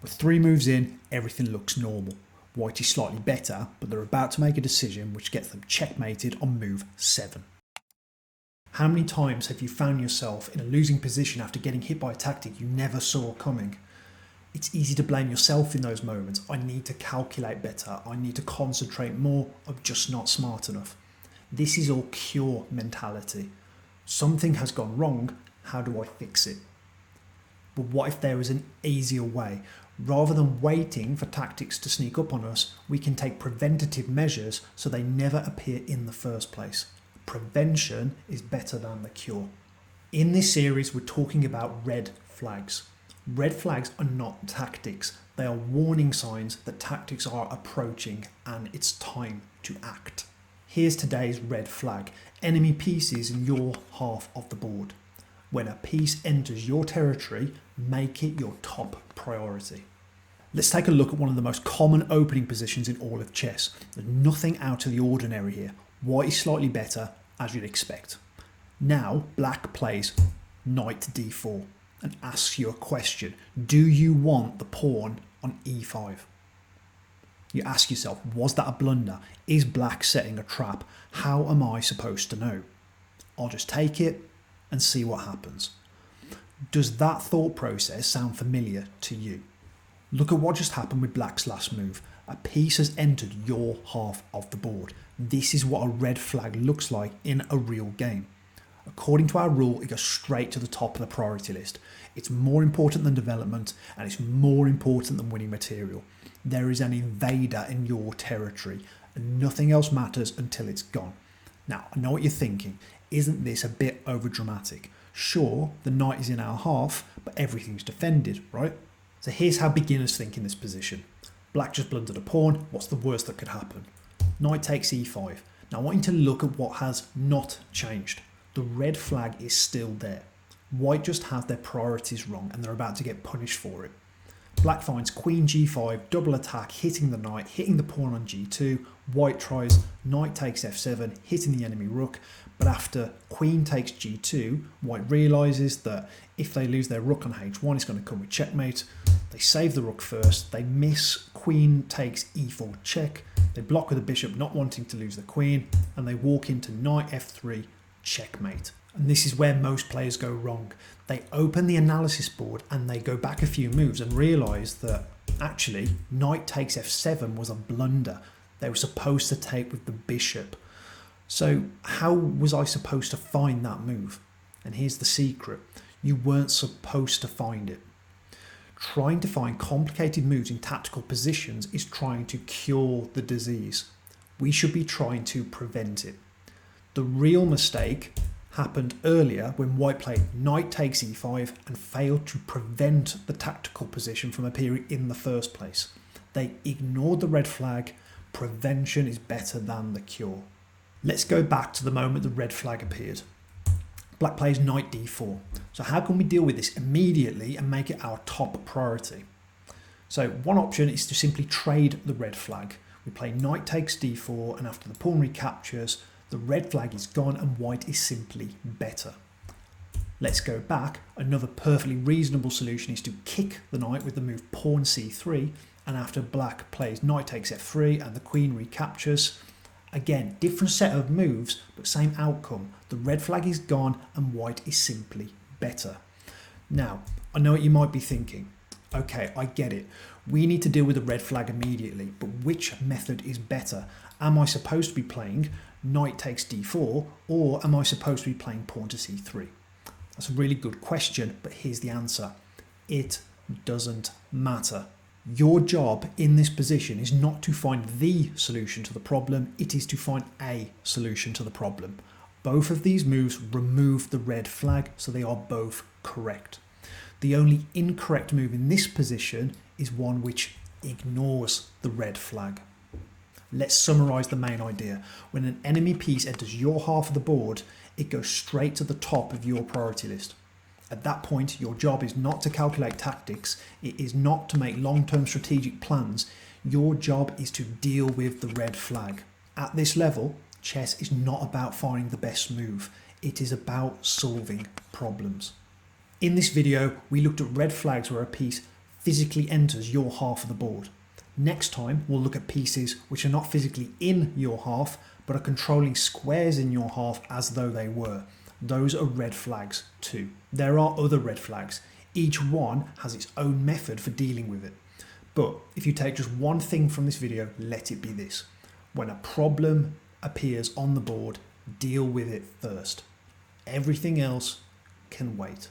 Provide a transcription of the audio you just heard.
With 3 moves in, everything looks normal. White is slightly better, but they're about to make a decision which gets them checkmated on move 7. How many times have you found yourself in a losing position after getting hit by a tactic you never saw coming? It's easy to blame yourself in those moments. I need to calculate better. I need to concentrate more. I'm just not smart enough. This is all cure mentality. Something has gone wrong. How do I fix it? But what if there is an easier way? Rather than waiting for tactics to sneak up on us, we can take preventative measures so they never appear in the first place. Prevention is better than the cure. In this series, we're talking about red flags. Red flags are not tactics. They are warning signs that tactics are approaching and it's time to act. Here's today's red flag. Enemy pieces in your half of the board. When a piece enters your territory, make it your top priority. Let's take a look at one of the most common opening positions in all of chess. There's nothing out of the ordinary here. White is slightly better, as you'd expect. Now, black plays knight d4 and asks you a question. Do you want the pawn on e5? You ask yourself, was that a blunder? Is black setting a trap? How am I supposed to know? I'll just take it and see what happens. Does that thought process sound familiar to you? Look at what just happened with black's last move. A piece has entered your half of the board. This is what a red flag looks like in a real game. According to our rule, it goes straight to the top of the priority list. It's more important than development, and it's more important than winning material. There is an invader in your territory, and nothing else matters until it's gone. Now, I know what you're thinking. Isn't this a bit over dramatic? Sure, the knight is in our half, but everything's defended, right? So here's how beginners think in this position. Black just blundered a pawn. What's the worst that could happen? Knight takes e5. Now I want you to look at what has not changed. The red flag is still there. White just has their priorities wrong and they're about to get punished for it. Black finds queen g5, double attack, hitting the knight, hitting the pawn on g2. White tries knight takes f7, hitting the enemy rook. But after queen takes g2, white realises that if they lose their rook on h1, it's going to come with checkmate. They save the rook first. They miss queen takes e4 check. They block with the bishop, not wanting to lose the queen. And they walk into knight f3 checkmate. And this is where most players go wrong. They open the analysis board and they go back a few moves and realise that actually knight takes f7 was a blunder. They were supposed to take with the bishop. So how was I supposed to find that move? And here's the secret. You weren't supposed to find it. Trying to find complicated moves in tactical positions is trying to cure the disease. We should be trying to prevent it. The real mistake happened earlier when white played knight takes e5 and failed to prevent the tactical position from appearing in the first place. They ignored the red flag. Prevention is better than the cure. Let's go back to the moment the red flag appeared. Black plays knight d4. So how can we deal with this immediately and make it our top priority? So one option is to simply trade the red flag. We play knight takes d4 and after the pawn recaptures, the red flag is gone and white is simply better. Let's go back. Another perfectly reasonable solution is to kick the knight with the move pawn c3 and after black plays knight takes f3 and the queen recaptures. Again, different set of moves, but same outcome. The red flag is gone and white is simply better. Now, I know what you might be thinking. Okay, I get it. We need to deal with the red flag immediately, but which method is better? Am I supposed to be playing knight takes d4 or am I supposed to be playing pawn to c3? That's a really good question, but here's the answer. It doesn't matter. Your job in this position is not to find the solution to the problem, it is to find a solution to the problem. Both of these moves remove the red flag, so they are both correct. The only incorrect move in this position is one which ignores the red flag. Let's summarise the main idea. When an enemy piece enters your half of the board, it goes straight to the top of your priority list. At that point, your job is not to calculate tactics, it is not to make long-term strategic plans, your job is to deal with the red flag. At this level, chess is not about finding the best move, it is about solving problems. In this video, we looked at red flags where a piece physically enters your half of the board. Next time, we'll look at pieces which are not physically in your half, but are controlling squares in your half as though they were. Those are red flags too. There are other red flags. Each one has its own method for dealing with it. But if you take just one thing from this video, let it be this. When a problem appears on the board, deal with it first. Everything else can wait.